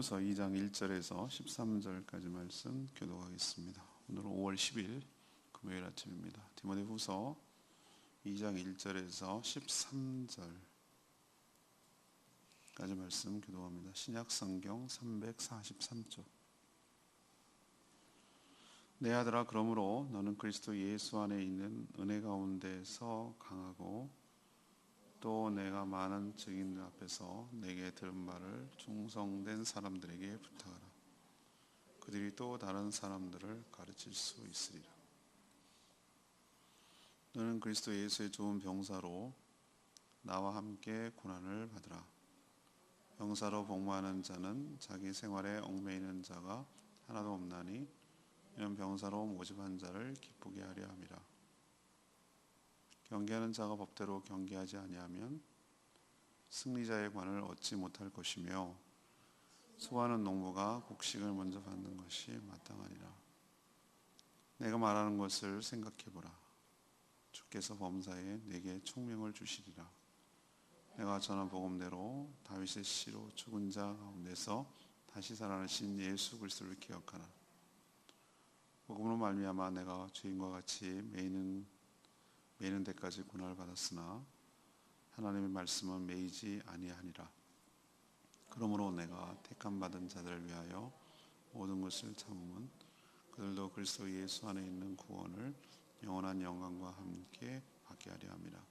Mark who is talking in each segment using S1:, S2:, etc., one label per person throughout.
S1: 디모데후서 2장 1절에서 13절까지 말씀 교독하겠습니다. 오늘은 5월 10일 금요일 아침입니다. 디모데후서 2장 1절에서 13절까지 말씀 교독합니다. 신약성경 343쪽. 내 아들아, 그러므로 너는 그리스도 예수 안에 있는 은혜 가운데서 강하고 또 내가 많은 증인들 앞에서 내게 들은 말을 충성된 사람들에게 부탁하라. 그들이 또 다른 사람들을 가르칠 수 있으리라. 너는 그리스도 예수의 좋은 병사로 나와 함께 고난을 받으라. 병사로 복무하는 자는 자기 생활에 얽매이는 자가 하나도 없나니 이런 병사로 모집한 자를 기쁘게 하려 함이라. 경계하는 자가 법대로 경계하지 아니하면 승리자의 관을 얻지 못할 것이며 수고하는 농부가 곡식을 먼저 받는 것이 마땅하니라. 내가 말하는 것을 생각해보라. 주께서 범사에 내게 총명을 주시리라. 내가 전한 복음대로 다윗의 씨로 죽은 자 가운데서 다시 살아나신 예수 그리스도를 기억하라. 복음으로 말미암아 내가 죄인과 같이 매이는 데까지 고난을 받았으나 하나님의 말씀은 매이지 아니하니라. 그러므로 내가 택함 받은 자들을 위하여 모든 것을 참음은 그들도 그리스도 예수 안에 있는 구원을 영원한 영광과 함께 받게 하려 함이라.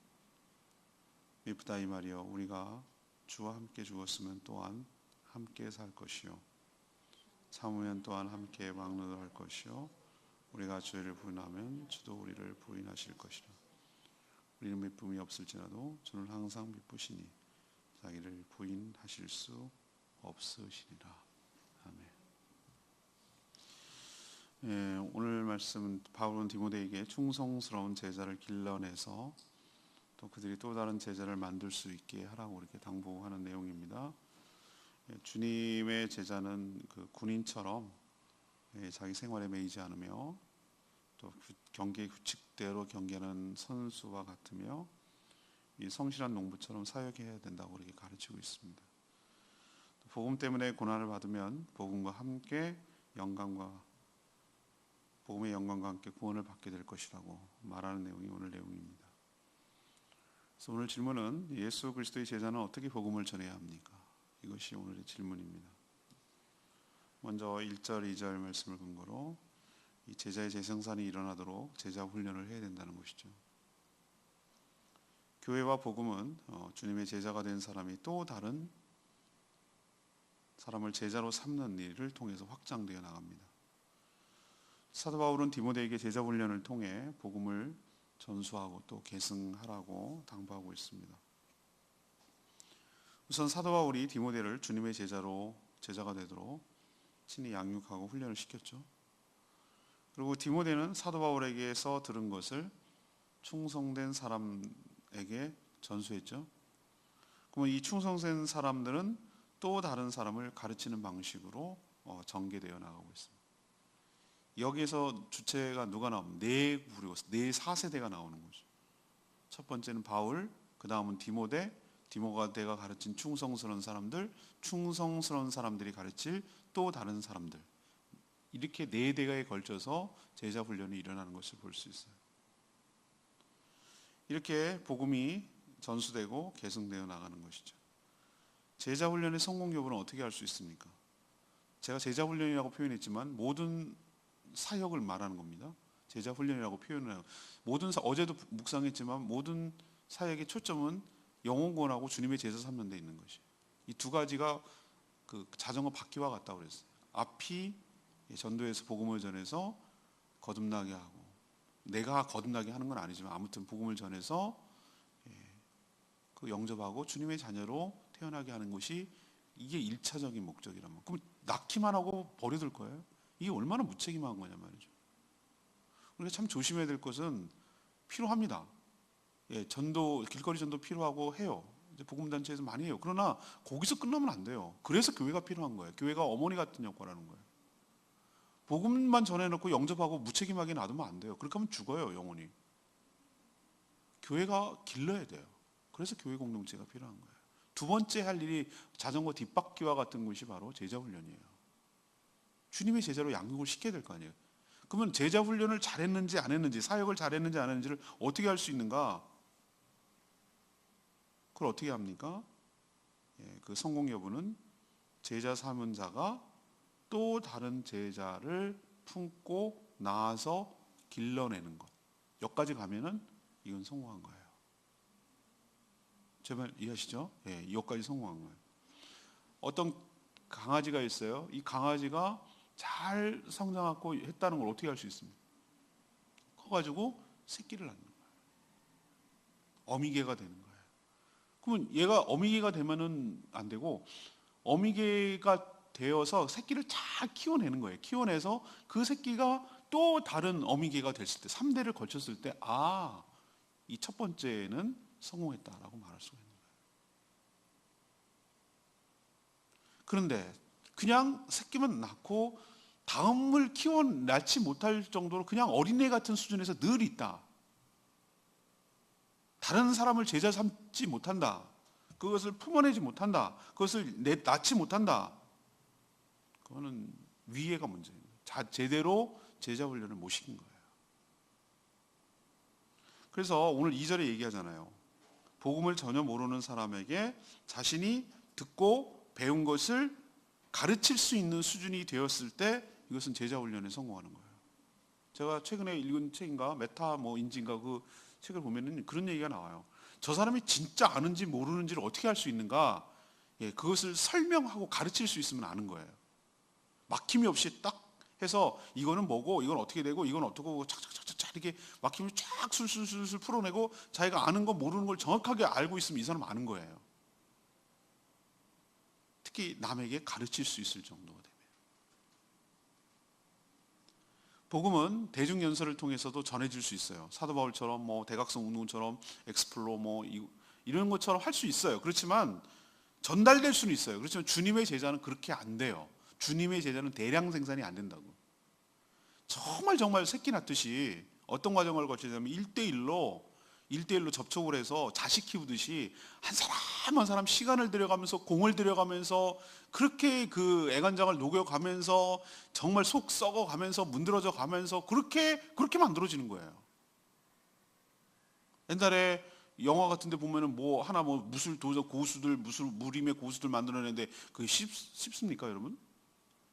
S1: 미쁘다 이 말이여, 우리가 주와 함께 죽었으면 또한 함께 살 것이요 참으면 또한 함께 막노할 것이요 우리가 주를 부인하면 주도 우리를 부인하실 것이라. 우리는 미쁨이 없을지라도 주는 항상 미쁘시니 자기를 부인하실 수 없으시니라. 아멘. 오늘 말씀은 바울은 디모데에게 충성스러운 제자를 길러내서 또 그들이 또 다른 제자를 만들 수 있게 하라고 이렇게 당부하는 내용입니다. 주님의 제자는 그 군인처럼 자기 생활에 매이지 않으며 또 경계 규칙대로 경계하는 선수와 같으며 이 성실한 농부처럼 사역해야 된다고 이렇게 가르치고 있습니다. 복음 때문에 고난을 받으면 복음의 영광과 함께 구원을 받게 될 것이라고 말하는 내용이 오늘 내용입니다. 그래서 오늘 질문은 예수 그리스도의 제자는 어떻게 복음을 전해야 합니까? 이것이 오늘의 질문입니다. 먼저 1절, 2절 말씀을 근거로 이 제자의 재생산이 일어나도록 제자 훈련을 해야 된다는 것이죠. 교회와 복음은 주님의 제자가 된 사람이 또 다른 사람을 제자로 삼는 일을 통해서 확장되어 나갑니다. 사도 바울은 디모데에게 제자 훈련을 통해 복음을 전수하고 또 계승하라고 당부하고 있습니다. 우선 사도 바울이 디모데를 주님의 제자가 되도록 친히 양육하고 훈련을 시켰죠. 그리고 디모데는 사도 바울에게서 들은 것을 충성된 사람에게 전수했죠. 그러면 이 충성된 사람들은 또 다른 사람을 가르치는 방식으로 전개되어 나가고 있습니다. 여기에서 주체가 누가 나오면 네 4세대가 나오는 거죠. 첫 번째는 바울, 그 다음은 디모데가 가르친 충성스러운 사람들이 가르칠 또 다른 사람들, 이렇게 4대에 걸쳐서 제자 훈련이 일어나는 것을 볼 수 있어요. 이렇게 복음이 전수되고 계승되어 나가는 것이죠. 제자 훈련의 성공 여부는 어떻게 알 수 있습니까? 제가 제자 훈련이라고 표현했지만 모든 사역을 말하는 겁니다. 제자 훈련이라고 표현해요. 어제도 묵상했지만 모든 사역의 초점은 영혼 구원하고 주님의 제자 삼는 데 있는 것이. 이 두 가지가 그 자전거 바퀴와 같다고 그랬어요. 앞이 전도에서 복음을 전해서 거듭나게 하고, 내가 거듭나게 하는 건 아니지만 아무튼 복음을 전해서 그 영접하고 주님의 자녀로 태어나게 하는 것이 이게 1차적인 목적이라면, 그럼 낳기만 하고 버려둘 거예요? 이게 얼마나 무책임한 거냐 말이죠. 우리가 참 조심해야 될 것은 필요합니다. 길거리 전도 필요하고 해요. 이제 복음단체에서 많이 해요. 그러나 거기서 끝나면 안 돼요. 그래서 교회가 필요한 거예요. 교회가 어머니 같은 역할을 하는 거예요. 복음만 전해놓고 영접하고 무책임하게 놔두면 안 돼요. 그렇게 하면 죽어요, 영혼이. 교회가 길러야 돼요. 그래서 교회 공동체가 필요한 거예요. 두 번째 할 일이 자전거 뒷바퀴와 같은 것이 바로 제자 훈련이에요. 주님의 제자로 양육을 시켜야 될 거 아니에요. 그러면 제자 훈련을 잘했는지 안 했는지, 사역을 잘했는지 안 했는지를 어떻게 할 수 있는가? 그걸 어떻게 합니까? 그 성공 여부는 제자 삼은 자가 또 다른 제자를 품고 나아서 길러내는 것. 여기까지 가면은 이건 성공한 거예요. 제 말 이해하시죠? 여기까지 성공한 거예요. 어떤 강아지가 있어요. 이 강아지가 잘 성장하고 했다는 걸 어떻게 할 수 있습니까? 커가지고 새끼를 낳는 거예요. 어미개가 되는 거예요. 그러면 얘가 어미개가 되면은 안 되고 어미개가 되어서 새끼를 잘 키워내는 거예요. 키워내서 그 새끼가 또 다른 어미개가 됐을 때 3대를 걸쳤을 때 이 첫 번째는 성공했다라고 말할 수가 있는 거예요. 그런데 그냥 새끼만 낳고 다음을 낳지 못할 정도로 그냥 어린애 같은 수준에서 늘 있다. 다른 사람을 제자 삼지 못한다. 그것을 품어내지 못한다. 그것을 낳지 못한다. 그거는 위해가 문제예요. 제대로 제자 훈련을 못 시킨 거예요. 그래서 오늘 2절에 얘기하잖아요. 복음을 전혀 모르는 사람에게 자신이 듣고 배운 것을 가르칠 수 있는 수준이 되었을 때 이것은 제자 훈련에 성공하는 거예요. 제가 최근에 읽은 책인가 메타 인지인가 그 책을 보면은 그런 얘기가 나와요. 저 사람이 진짜 아는지 모르는지를 어떻게 알 수 있는가? 그것을 설명하고 가르칠 수 있으면 아는 거예요. 막힘이 없이 딱 해서 이거는 뭐고 이건 어떻게 되고 이건 어떻고 착착착착 이렇게 막힘을 쫙 술술술술 풀어내고 자기가 아는 거 모르는 걸 정확하게 알고 있으면 이 사람 아는 거예요. 특히 남에게 가르칠 수 있을 정도가 되면. 복음은 대중연설을 통해서도 전해질 수 있어요. 사도 바울처럼 대각성 운동처럼 엑스플로 이런 것처럼 할 수 있어요. 그렇지만 전달될 수는 있어요. 그렇지만 주님의 제자는 그렇게 안 돼요. 주님의 제자는 대량 생산이 안 된다고. 정말 새끼 낳듯이 어떤 과정을 거치냐면 1대1로 접촉을 해서 자식 키우듯이 한 사람 한 사람 시간을 들여가면서 공을 들여가면서 그렇게 그 애간장을 녹여가면서 정말 속 썩어가면서 문드러져 가면서 그렇게 만들어지는 거예요. 옛날에 영화 같은 데 보면은 무술 도저 고수들 무림의 고수들 만들어내는데 그게 쉽습니까 여러분?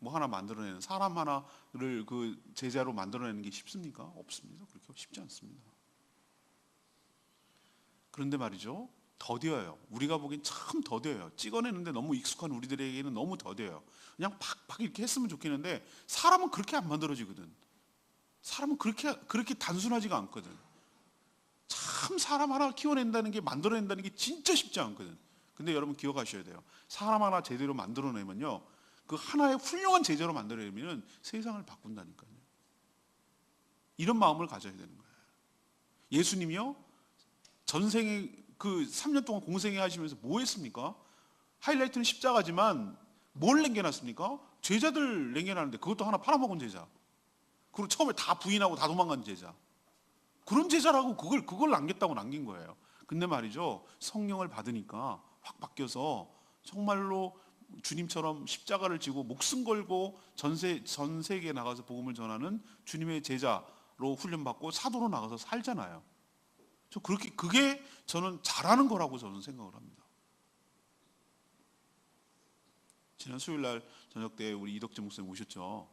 S1: 하나 만들어내는 사람 하나를 그 제자로 만들어내는 게 쉽습니까? 없습니다. 그렇게 쉽지 않습니다. 그런데 말이죠, 더뎌요. 우리가 보기엔 참 더뎌요. 찍어내는데 너무 익숙한 우리들에게는 너무 더뎌요. 그냥 팍팍 이렇게 했으면 좋겠는데 사람은 그렇게 안 만들어지거든. 사람은 그렇게 단순하지가 않거든. 참 사람 하나 키워낸다는 게 만들어낸다는 게 진짜 쉽지 않거든. 근데 여러분 기억하셔야 돼요. 사람 하나 제대로 만들어내면요, 그 하나의 훌륭한 제자로 만들어내면 세상을 바꾼다니까요. 이런 마음을 가져야 되는 거예요. 예수님이요, 전생에 그 3년 동안 공생애 하시면서 뭐 했습니까? 하이라이트는 십자가지만 뭘 남겨놨습니까? 제자들 남겨놨는데 그것도 하나 팔아먹은 제자. 그리고 처음에 다 부인하고 다 도망간 제자. 그런 제자라고 그걸 남겼다고 남긴 거예요. 근데 말이죠, 성령을 받으니까 확 바뀌어서 정말로 주님처럼 십자가를 지고 목숨 걸고 전 세계에 나가서 복음을 전하는 주님의 제자로 훈련받고 사도로 나가서 살잖아요. 그게 저는 잘하는 거라고 저는 생각을 합니다. 지난 수요일 날 저녁 때 우리 이덕재 목사님 오셨죠.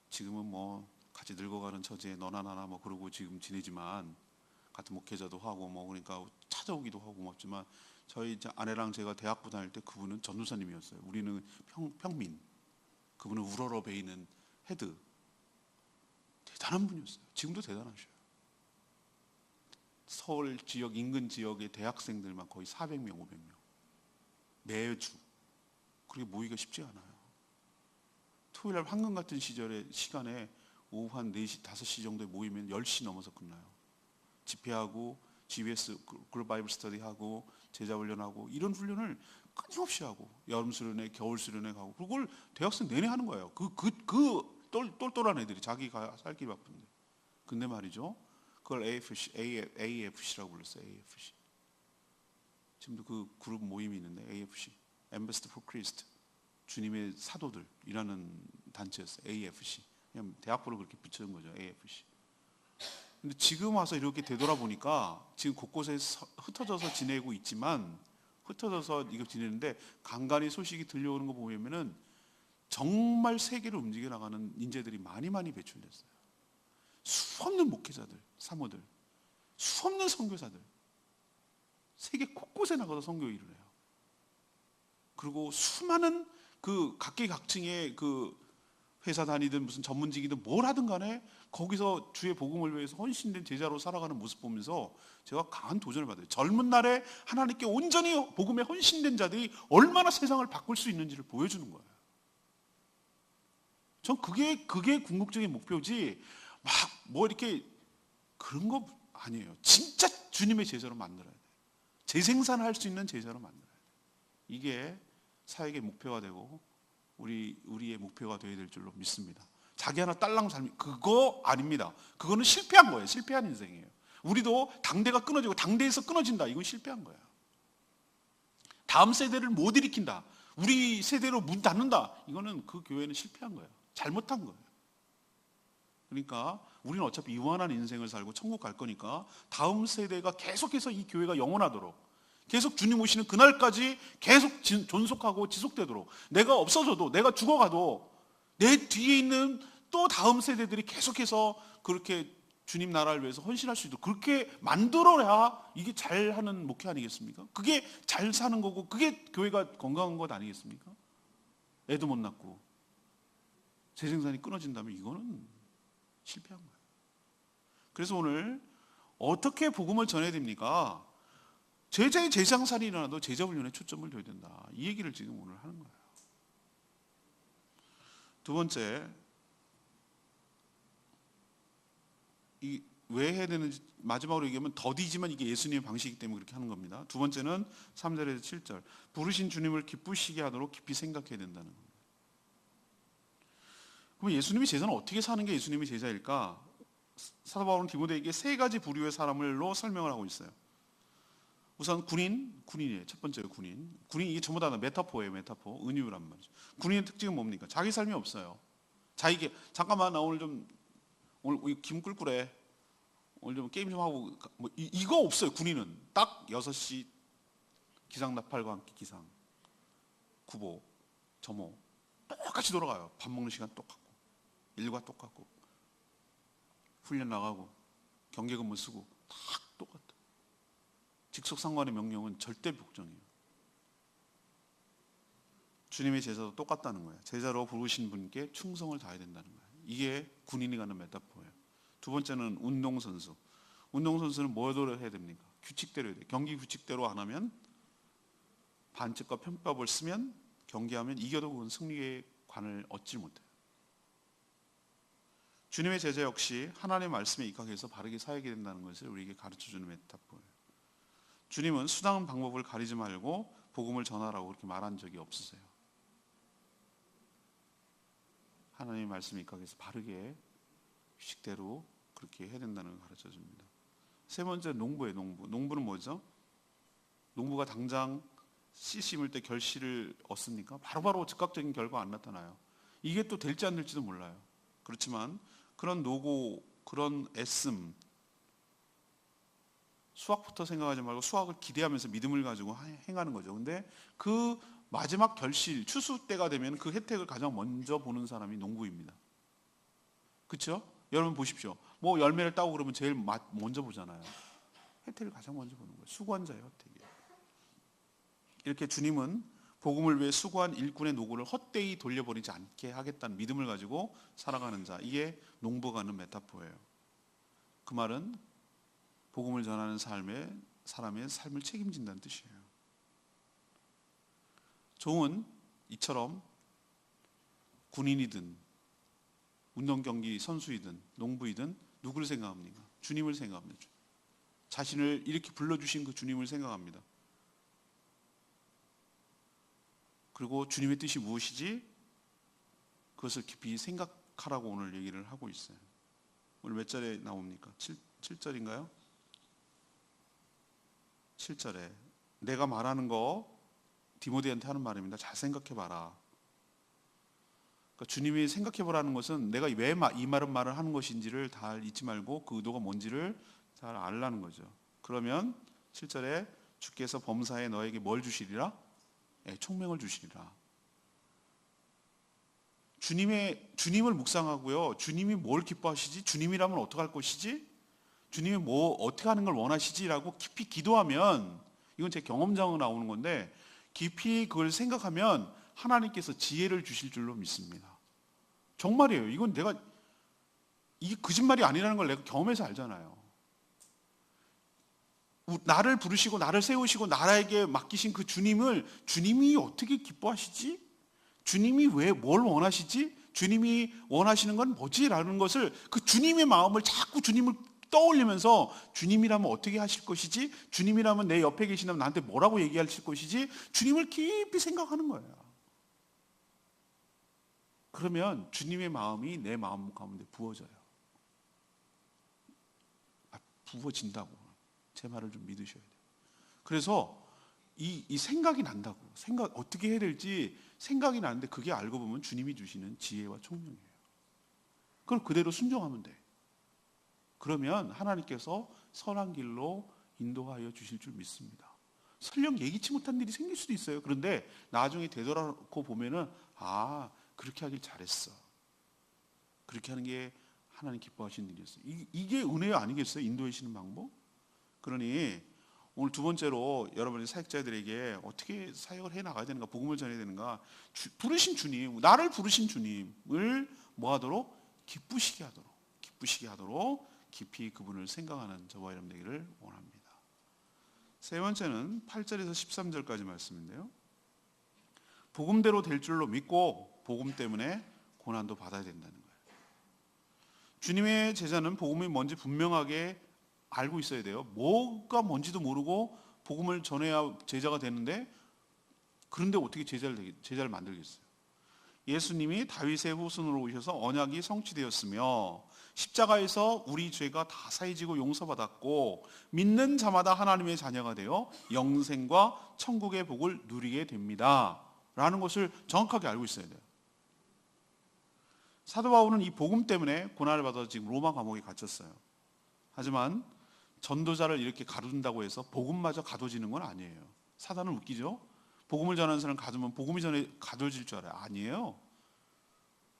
S1: 지금은 같이 늙어가는 처지에 너나 나나 그러고 지금 지내지만 같은 목회자도 하고 그러니까 찾아오기도 하고 없지만 저희 아내랑 제가 대학부 다닐 때 그분은 전도사님이었어요. 우리는 평민, 그분은 우러러배 있는 헤드. 대단한 분이었어요. 지금도 대단하셔요. 서울 지역 인근 지역의 대학생들만 거의 400명, 500명 매주 그렇게 모이기가 쉽지 않아요. 토요일 날 황금 같은 시간에 오후 한 4시, 5시 정도에 모이면 10시 넘어서 끝나요. 집회하고 GBS 글로벌 바이블 스터디하고 제자 훈련하고 이런 훈련을 끊임없이 하고 여름 수련회, 겨울 수련회 가고 그걸 대학생 내내 하는 거예요. 똘똘한 애들이 자기가 살기 바쁜데. 근데 말이죠, 그걸 AFC라고 불렀어요. AFC. 지금도 그 그룹 모임이 있는데 AFC, Ambassador for Christ, 주님의 사도들이라는 단체였어요. AFC. 그냥 대학부를 그렇게 붙여준 거죠. AFC. 근데 지금 와서 이렇게 되돌아보니까 지금 곳곳에 흩어져서 지내고 있지만, 흩어져서 이거 지내는데 간간히 소식이 들려오는 거 보면은 정말 세계를 움직여 나가는 인재들이 많이 배출됐어요. 수없는 목회자들, 사모들, 수없는 선교사들, 세계 곳곳에 나가서 선교 일을 해요. 그리고 수많은 그 각계각층의 그 회사 다니든 무슨 전문직이든 뭘 하든 간에 거기서 주의 복음을 위해서 헌신된 제자로 살아가는 모습 보면서 제가 강한 도전을 받아요. 젊은 날에 하나님께 온전히 복음에 헌신된 자들이 얼마나 세상을 바꿀 수 있는지를 보여주는 거예요. 전 그게 궁극적인 목표지 막 뭐 이렇게 그런 거 아니에요. 진짜 주님의 제자로 만들어야 돼요. 재생산할 수 있는 제자로 만들어야 돼요. 이게 사역의 목표가 되고 우리의 목표가 되어야 될 줄로 믿습니다. 자기 하나 딸랑 삶이 그거 아닙니다. 그거는 실패한 거예요. 실패한 인생이에요. 우리도 당대가 끊어지고 당대에서 끊어진다. 이건 실패한 거예요. 다음 세대를 못 일으킨다. 우리 세대로 문 닫는다. 이거는 그 교회는 실패한 거예요. 잘못한 거예요. 그러니까 우리는 어차피 유한한 인생을 살고 천국 갈 거니까 다음 세대가 계속해서 이 교회가 영원하도록, 계속 주님 오시는 그날까지 계속 존속하고 지속되도록, 내가 없어져도, 내가 죽어가도 내 뒤에 있는 또 다음 세대들이 계속해서 그렇게 주님 나라를 위해서 헌신할 수 있도록 그렇게 만들어야 이게 잘하는 목회 아니겠습니까? 그게 잘 사는 거고 그게 교회가 건강한 것 아니겠습니까? 애도 못 낳고 재생산이 끊어진다면 이거는 실패한 거예요. 그래서 오늘 어떻게 복음을 전해야 됩니까? 제자의 재생산이 일어나도 제자 훈련에 초점을 둬야 된다. 이 얘기를 지금 오늘 하는 거예요. 두 번째, 왜 해야 되는지 마지막으로 얘기하면 더디지만 이게 예수님의 방식이기 때문에 그렇게 하는 겁니다. 두 번째는 3절에서 7절 부르신 주님을 기쁘시게 하도록 깊이 생각해야 된다는 겁니다. 그럼 예수님이 제자는 어떻게 사는 게 예수님의 제자일까? 사도 바울은 디모데에게 세 가지 부류의 사람을로 설명을 하고 있어요. 우선 군인이에요. 첫 번째가 군인 이게 전부 다 메타포예요. 메타포, 은유란 말이죠. 군인의 특징은 뭡니까? 자기 삶이 없어요. 자기게 잠깐만 나 오늘 김 꿀꿀해. 오늘 좀 게임 좀 하고 뭐 이거 없어요. 군인은 딱 6시 기상 나팔과 함께 기상, 구보, 점호 똑같이 돌아가요. 밥 먹는 시간 똑같고 일과 똑같고 훈련 나가고 경계근무 쓰고 다 똑같아. 직속상관의 명령은 절대 복종이에요. 주님의 제자도 똑같다는 거예요. 제자로 부르신 분께 충성을 다해야 된다는 거예요. 이게 군인이 가는 메타포예요. 두 번째는 운동선수. 운동선수는 뭐를 해야 됩니까? 규칙대로 해야 돼요. 경기 규칙대로 안 하면, 반칙과 편법을 쓰면, 경기하면 이겨도 그건 승리의 관을 얻지 못해요. 주님의 제자 역시 하나님의 말씀에 입각해서 바르게 사역해야 된다는 것을 우리에게 가르쳐주는 메타포예요. 주님은 수단 방법을 가리지 말고 복음을 전하라고 그렇게 말한 적이 없으세요. 하나님의 말씀에 입각해서 바르게 규칙대로 그렇게 해야 된다는 걸 가르쳐줍니다. 세 번째 농부예요. 농부는 뭐죠? 농부가 당장 씨 심을 때 결실을 얻습니까? 바로바로 즉각적인 결과가 안 나타나요. 이게 또 될지 안 될지도 몰라요. 그렇지만 그런 노고, 그런 애씀, 수학부터 생각하지 말고 수학을 기대하면서 믿음을 가지고 행하는 거죠. 근데 그 마지막 결실, 추수 때가 되면 그 혜택을 가장 먼저 보는 사람이 농부입니다. 그렇죠? 여러분 보십시오. 뭐 열매를 따고 그러면 제일 먼저 보잖아요. 혜택을 가장 먼저 보는 거예요. 수고한 자의 혜택이에요. 이렇게 주님은 복음을 위해 수고한 일꾼의 노고를 헛되이 돌려버리지 않게 하겠다는 믿음을 가지고 살아가는 자, 이게 농부가 하는 메타포예요. 그 말은 복음을 전하는 사람의 삶을 책임진다는 뜻이에요. 종은 이처럼 군인이든 운동경기 선수이든 농부이든 누구를 생각합니까? 주님을 생각합니다. 자신을 이렇게 불러주신 그 주님을 생각합니다. 그리고 주님의 뜻이 무엇이지? 그것을 깊이 생각하라고 오늘 얘기를 하고 있어요. 오늘 몇 절에 나옵니까? 7절인가요? 7절에 내가 말하는 거 디모데한테 하는 말입니다. 잘 생각해 봐라. 그러니까 주님이 생각해 보라는 것은 내가 왜 이 말을 하는 것인지를 다 잊지 말고 그 의도가 뭔지를 잘 알라는 거죠. 그러면 7절에 주께서 범사에 너에게 뭘 주시리라? 총명을 주시리라. 주님을 묵상하고요. 주님이 뭘 기뻐하시지? 주님이라면 어떻게 할 것이지? 주님이 뭐 어떻게 하는 걸 원하시지라고 깊이 기도하면, 이건 제 경험상으로 나오는 건데, 깊이 그걸 생각하면 하나님께서 지혜를 주실 줄로 믿습니다. 정말이에요. 이건 이게 거짓말이 아니라는 걸 내가 경험해서 알잖아요. 나를 부르시고 나를 세우시고 나에게 맡기신 그 주님이 어떻게 기뻐하시지? 주님이 뭘 원하시지? 주님이 원하시는 건 뭐지? 라는 것을, 그 주님의 마음을 자꾸 주님을 떠올리면서, 주님이라면 어떻게 하실 것이지? 주님이라면 내 옆에 계시다면 나한테 뭐라고 얘기하실 것이지? 주님을 깊이 생각하는 거예요. 그러면 주님의 마음이 내 마음 가운데 부어져요. 부어진다고. 제 말을 좀 믿으셔야 돼요. 그래서 이 생각이 난다고. 어떻게 해야 될지 생각이 나는데, 그게 알고 보면 주님이 주시는 지혜와 총명이에요. 그걸 그대로 순종하면 돼. 그러면 하나님께서 선한 길로 인도하여 주실 줄 믿습니다. 설령 예기치 못한 일이 생길 수도 있어요. 그런데 나중에 되돌아놓고 보면은, 그렇게 하길 잘했어. 그렇게 하는 게 하나님 기뻐하시는 일이었어요. 이게 은혜 아니겠어요? 인도해 주시는 방법? 그러니 오늘 두 번째로 여러분이 사역자들에게 어떻게 사역을 해 나가야 되는가, 복음을 전해야 되는가, 부르신 주님, 나를 부르신 주님을 뭐하도록? 기쁘시게 하도록 깊이 그분을 생각하는 저와 여러분 되기를 원합니다. 세 번째는 8절에서 13절까지 말씀인데요, 복음대로 될 줄로 믿고 복음 때문에 고난도 받아야 된다는 거예요. 주님의 제자는 복음이 뭔지 분명하게 알고 있어야 돼요. 뭐가 뭔지도 모르고 복음을 전해야 제자가 되는데, 그런데 어떻게 제자를 만들겠어요? 예수님이 다윗의 후손으로 오셔서 언약이 성취되었으며 십자가에서 우리 죄가 다 사해지고 용서받았고 믿는 자마다 하나님의 자녀가 되어 영생과 천국의 복을 누리게 됩니다 라는 것을 정확하게 알고 있어야 돼요. 사도 바울은 이 복음 때문에 고난을 받아서 지금 로마 감옥에 갇혔어요. 하지만 전도자를 이렇게 가둔다고 해서 복음마저 가둬지는 건 아니에요. 사단은 웃기죠? 복음을 전하는 사람 가두면 복음이 전에 가둬질 줄 알아요. 아니에요.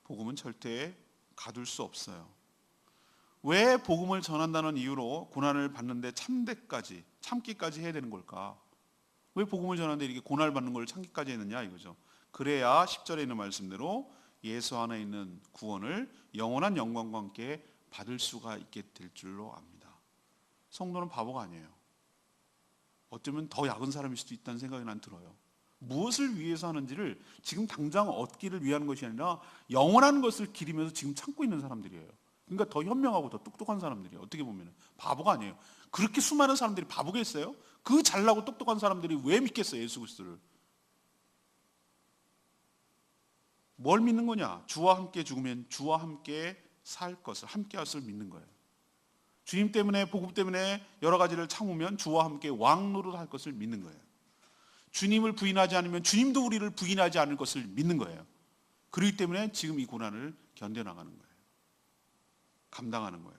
S1: 복음은 절대 가둘 수 없어요. 왜 복음을 전한다는 이유로 고난을 받는데 참기까지 해야 되는 걸까? 왜 복음을 전하는데 이렇게 고난을 받는 걸 참기까지 했느냐 이거죠. 그래야 10절에 있는 말씀대로 예수 안에 있는 구원을 영원한 영광과 함께 받을 수가 있게 될 줄로 압니다. 성도는 바보가 아니에요. 어쩌면 더 약은 사람일 수도 있다는 생각이 난 들어요. 무엇을 위해서 하는지를 지금 당장 얻기를 위한 것이 아니라 영원한 것을 기리면서 지금 참고 있는 사람들이에요. 그러니까 더 현명하고 더 똑똑한 사람들이에요. 어떻게 보면 바보가 아니에요. 그렇게 수많은 사람들이 바보겠어요? 그 잘나고 똑똑한 사람들이 왜 믿겠어요? 예수 그리스도를. 뭘 믿는 거냐? 주와 함께 죽으면 주와 함께 살 것을, 함께 할 것을 믿는 거예요. 주님 때문에, 복음 때문에 여러 가지를 참으면 주와 함께 왕노릇할 것을 믿는 거예요. 주님을 부인하지 않으면 주님도 우리를 부인하지 않을 것을 믿는 거예요. 그렇기 때문에 지금 이 고난을 견뎌나가는 거예요. 감당하는 거예요.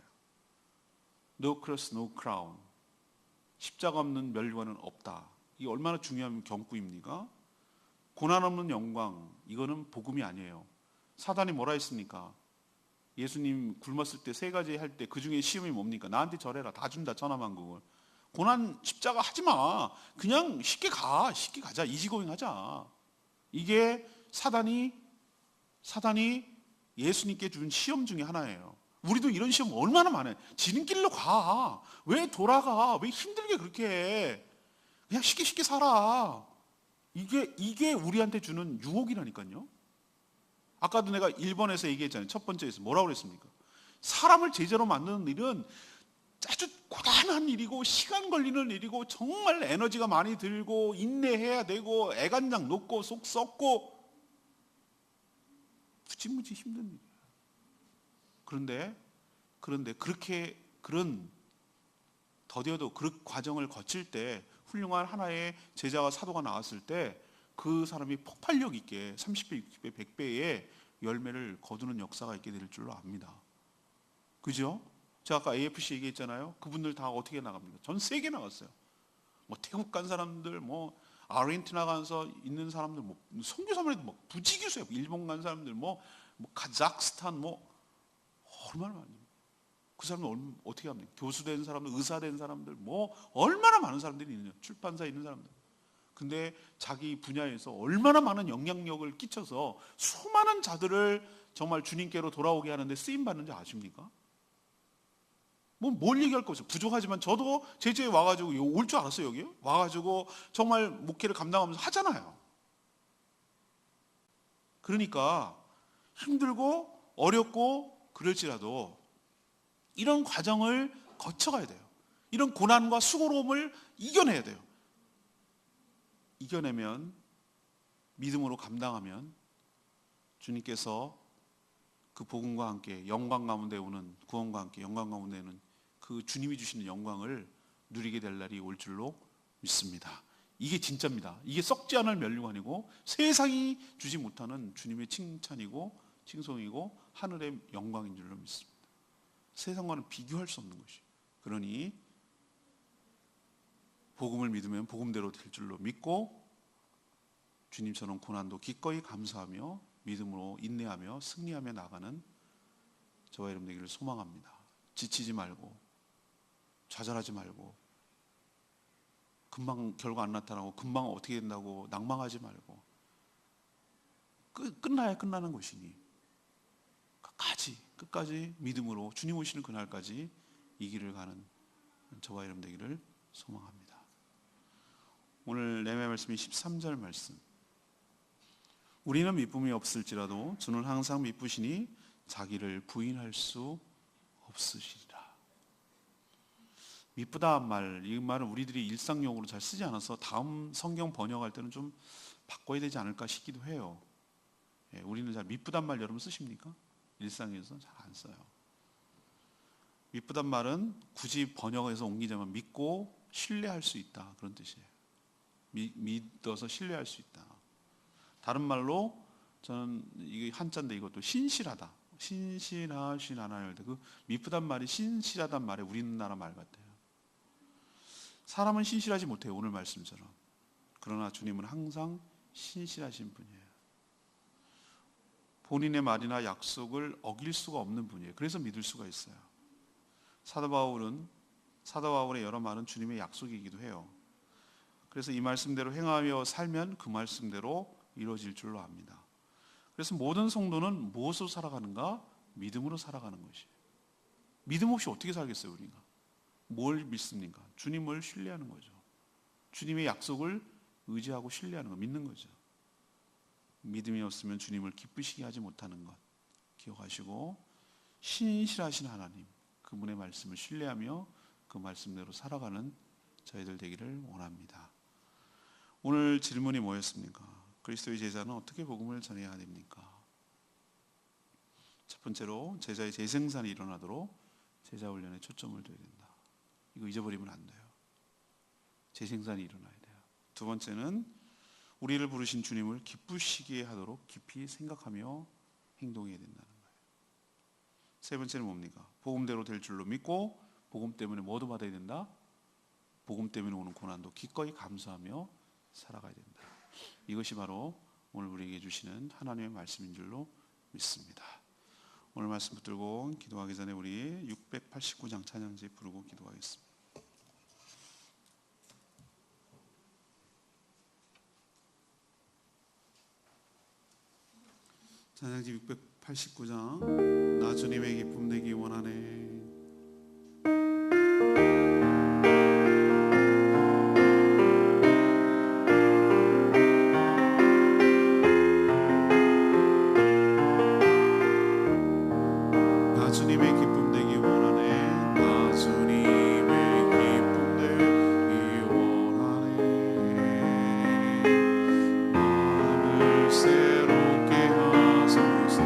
S1: No cross, no crown. 십자가 없는 멸관은 없다. 이게 얼마나 중요한 경구입니까? 고난 없는 영광, 이거는 복음이 아니에요. 사단이 뭐라 했습니까? 예수님 굶었을 때 3가지 할 때 그 중에 시험이 뭡니까? 나한테 절해라. 다 준다. 천하만국을. 고난 십자가 하지 마. 그냥 쉽게 가자. 이지고잉 하자. 이게 사단이 예수님께 준 시험 중에 하나예요. 우리도 이런 시험 얼마나 많아요. 지는 길로 가. 왜 돌아가? 왜 힘들게 그렇게 해? 그냥 쉽게 살아. 이게 우리한테 주는 유혹이라니까요. 아까도 내가 1번에서 얘기했잖아요. 첫 번째에서 뭐라고 그랬습니까? 사람을 제자로 만드는 일은 아주 고단한 일이고 시간 걸리는 일이고 정말 에너지가 많이 들고 인내해야 되고 애간장 녹고 속 썩고 무지무지 힘든 일이에요. 그런데 그런 더뎌도 그 과정을 거칠 때 훌륭한 하나의 제자가 사도가 나왔을 때 그 사람이 폭발력 있게 30배, 60배, 100배의 열매를 거두는 역사가 있게 될 줄로 압니다. 그죠? 제가 아까 AFC 얘기했잖아요. 그분들 다 어떻게 나갑니까? 전 세계 나갔어요. 뭐 태국 간 사람들, 뭐 아르헨티나 가서 있는 사람들, 뭐 선교사만 해도 막 부지기수예요. 일본 간 사람들, 뭐 카자흐스탄, 뭐 얼마나 많아요. 그 사람들 어떻게 합니까? 교수 된 사람들, 의사 된 사람들, 뭐 얼마나 많은 사람들이 있느냐. 출판사에 있는 사람들. 근데 자기 분야에서 얼마나 많은 영향력을 끼쳐서 수많은 자들을 정말 주님께로 돌아오게 하는데 쓰임 받는지 아십니까? 뭘 얘기할 거 없어요. 부족하지만 저도 제주에 와가지고 올 줄 알았어요. 여기요? 와가지고 정말 목회를 감당하면서 하잖아요. 그러니까 힘들고 어렵고 그럴지라도 이런 과정을 거쳐가야 돼요. 이런 고난과 수고로움을 이겨내야 돼요. 이겨내면, 믿음으로 감당하면 주님께서 그 복음과 함께 영광 가운데 오는, 구원과 함께 영광 가운데 오는 그 주님이 주시는 영광을 누리게 될 날이 올 줄로 믿습니다. 이게 진짜입니다. 이게 썩지 않을 면류관이고 세상이 주지 못하는 주님의 칭찬이고 칭송이고 하늘의 영광인 줄로 믿습니다. 세상과는 비교할 수 없는 것이. 그러니 복음을 믿으면 복음대로 될 줄로 믿고 주님처럼 고난도 기꺼이 감수하며 믿음으로 인내하며 승리하며 나가는 저와 여러분 되기를 소망합니다. 지치지 말고 좌절하지 말고 금방 결과 안 나타나고 금방 어떻게 된다고 낭망하지 말고 끝나야 끝나는 것이니 끝까지 믿음으로 주님 오시는 그날까지 이 길을 가는 저와 여러분 되기를 소망합니다. 오늘 레위기 말씀이 13절 말씀. 우리는 미쁨이 없을지라도 주는 항상 미쁘시니 자기를 부인할 수 없으시리라. 미쁘다 말, 이 말은 우리들이 일상용어로 잘 쓰지 않아서 다음 성경 번역할 때는 좀 바꿔야 되지 않을까 싶기도 해요. 우리는 잘 미쁘단 말 여러분 쓰십니까? 일상에서 잘 안 써요. 미쁘단 말은 굳이 번역해서 옮기자면 믿고 신뢰할 수 있다, 그런 뜻이에요. 믿어서 신뢰할 수 있다. 다른 말로 저는 이게 한자인데 이것도 신실하다. 신실하신 하나님. 그 미쁘단 말이 신실하단 말에 우리나라 말 같아요. 사람은 신실하지 못해요. 오늘 말씀처럼. 그러나 주님은 항상 신실하신 분이에요. 본인의 말이나 약속을 어길 수가 없는 분이에요. 그래서 믿을 수가 있어요. 사도 바울의 여러 말은 주님의 약속이기도 해요. 그래서 이 말씀대로 행하며 살면 그 말씀대로 이루어질 줄로 압니다. 그래서 모든 성도는 무엇으로 살아가는가? 믿음으로 살아가는 것이에요. 믿음 없이 어떻게 살겠어요, 우리가? 뭘 믿습니까? 주님을 신뢰하는 거죠. 주님의 약속을 의지하고 신뢰하는 거, 믿는 거죠. 믿음이 없으면 주님을 기쁘시게 하지 못하는 것 기억하시고, 신실하신 하나님, 그분의 말씀을 신뢰하며 그 말씀대로 살아가는 저희들 되기를 원합니다. 오늘 질문이 뭐였습니까? 그리스도의 제자는 어떻게 복음을 전해야 됩니까? 첫 번째로 제자의 재생산이 일어나도록 제자 훈련에 초점을 둬야 된다. 이거 잊어버리면 안 돼요. 재생산이 일어나야 돼요. 두 번째는 우리를 부르신 주님을 기쁘시게 하도록 깊이 생각하며 행동해야 된다는 거예요. 세 번째는 뭡니까? 복음대로 될 줄로 믿고 복음 때문에 뭐도 받아야 된다? 복음 때문에 오는 고난도 기꺼이 감수하며 살아가야 된다. 이것이 바로 오늘 우리에게 주시는 하나님의 말씀인 줄로 믿습니다. 오늘 말씀 붙들고 기도하기 전에 우리 689장 찬양지 부르고 기도하겠습니다. 찬양지 689장. 나 주님의 기쁨 내기 원하네.
S2: 새롭게 하소서.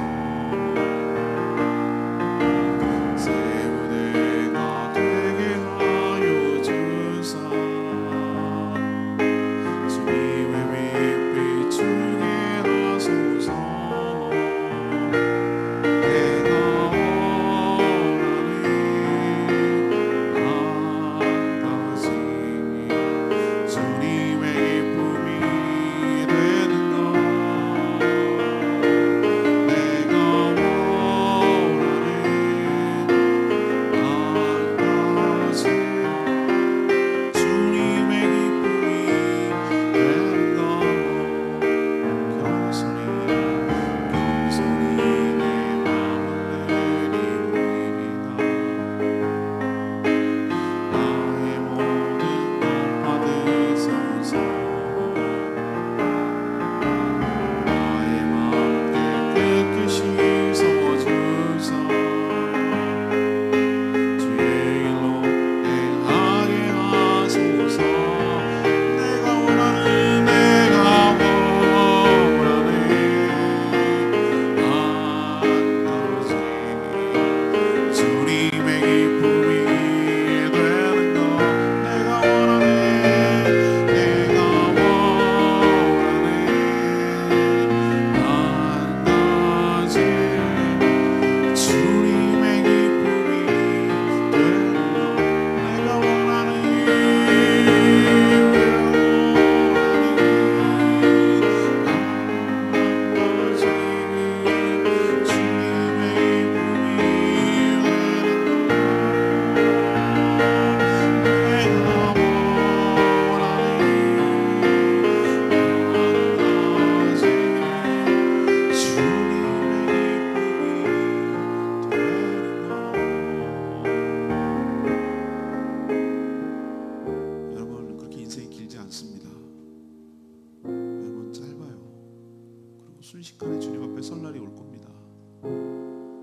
S1: 날이 올 겁니다.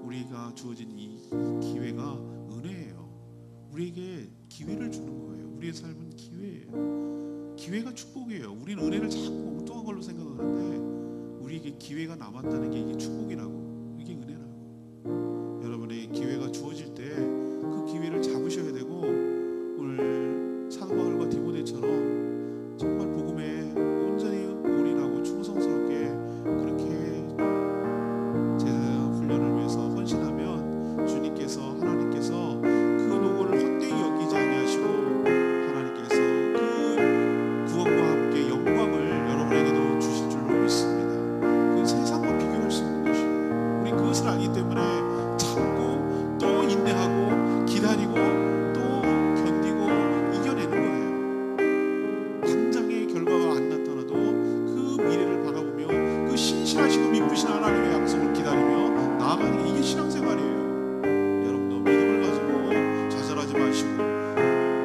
S1: 우리가 주어진 이 기회가 은혜예요. 우리에게 기회를 주는 거예요. 우리의 삶은 기회예요. 기회가 축복이에요. 우리는 은혜를 자꾸 엉뚱한 걸로 생각하는데 우리에게 기회가 남았다는 게 이게 축복이라고, 이게 은혜라고. 여러분에게 기회가 주어질 때 그 기회를 잡으셔야 되고, 오늘 사도 바울과 디모데처럼 정말 복음에 온전히 올인하고 충성스럽게 그렇게 제자 훈련을 위해서 헌신하면 주님께서, 하나님께서 그 노고를 헛되이 여기지 아니하시고 하나님께서 그 구원과 함께 영광을 여러분에게도 주실 줄로 믿습니다. 그 세상과 비교할 수 없는 것이에요. 우리 그것을 알기 때문에 참고 또 인내하고 기다리고 또 견디고 이겨내는 거예요. 당장의 결과가 안 나타나도 그 미래를 바라보며 그 신실하시고 미쁘신 하나님의 약속을 기다리며 나아가는 게, 이게 신앙생활이에요. 여러분도 믿음을 가지고 좌절하지 마시고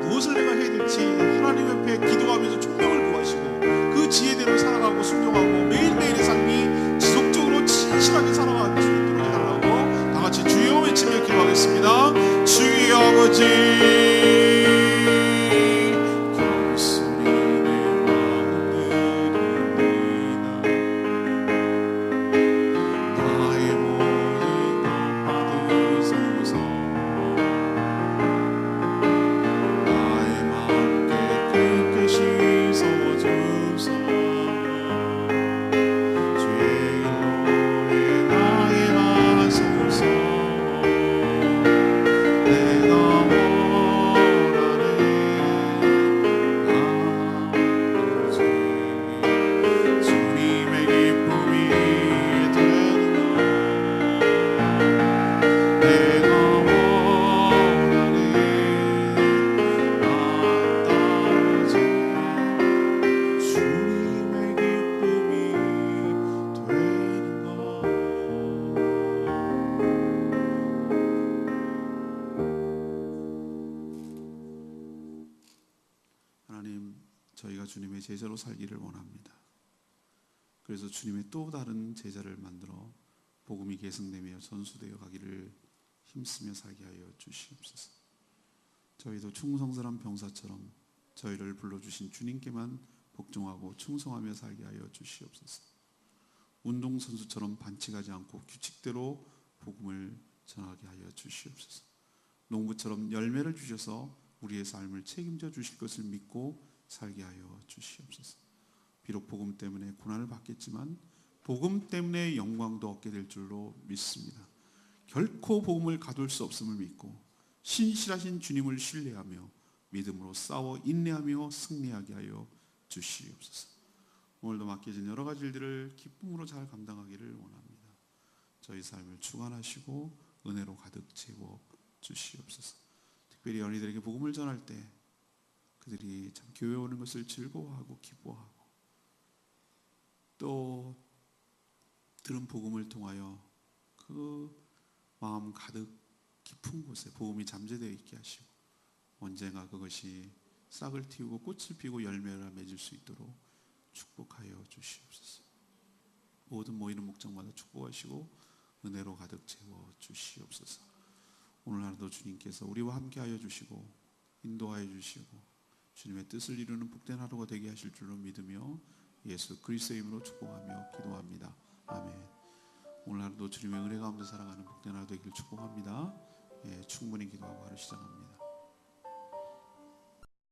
S1: 무엇을 내가 해야 될지 하나님 옆에 기도하면서 총명을 구하시고 그 지혜대로 살아가고 순종하고 매일매일의 삶이 지속적으로 진실하게 살아갈 수 있도록 해달라고 다 같이 주여 외치며 기도하겠습니다. 주여 아버지, 저희가 주님의 제자로 살기를 원합니다. 그래서 주님의 또 다른 제자를 만들어 복음이 계승되며 전수되어 가기를 힘쓰며 살게 하여 주시옵소서. 저희도 충성스러운 병사처럼 저희를 불러주신 주님께만 복종하고 충성하며 살게 하여 주시옵소서. 운동선수처럼 반칙하지 않고 규칙대로 복음을 전하게 하여 주시옵소서. 농부처럼 열매를 주셔서 우리의 삶을 책임져 주실 것을 믿고 살게 하여 주시옵소서. 비록 복음 때문에 고난을 받겠지만 복음 때문에 영광도 얻게 될 줄로 믿습니다. 결코 복음을 가둘 수 없음을 믿고 신실하신 주님을 신뢰하며 믿음으로 싸워 인내하며 승리하게 하여 주시옵소서. 오늘도 맡겨진 여러 가지 일들을 기쁨으로 잘 감당하기를 원합니다. 저희 삶을 주관하시고 은혜로 가득 채워 주시옵소서. 특별히 어린이들에게 복음을 전할 때 그들이 참 교회 오는 것을 즐거워하고 기뻐하고 또 들은 복음을 통하여 그 마음 가득 깊은 곳에 복음이 잠재되어 있게 하시고 언젠가 그것이 싹을 틔우고 꽃을 피우고 열매를 맺을 수 있도록 축복하여 주시옵소서. 모든 모이는 목장마다 축복하시고 은혜로 가득 채워 주시옵소서. 오늘 하루도 주님께서 우리와 함께하여 주시고 인도하여 주시고 주님의 뜻을 이루는 복된 하루가 되게 하실 줄로 믿으며 예수 그리스도의 이름으로 축복하며 기도합니다. 아멘. 오늘 하루도 주님의 은혜 가운데 살아가는 복된 하루 되기를 축복합니다. 예, 충분히 기도하고 하루 시작합니다.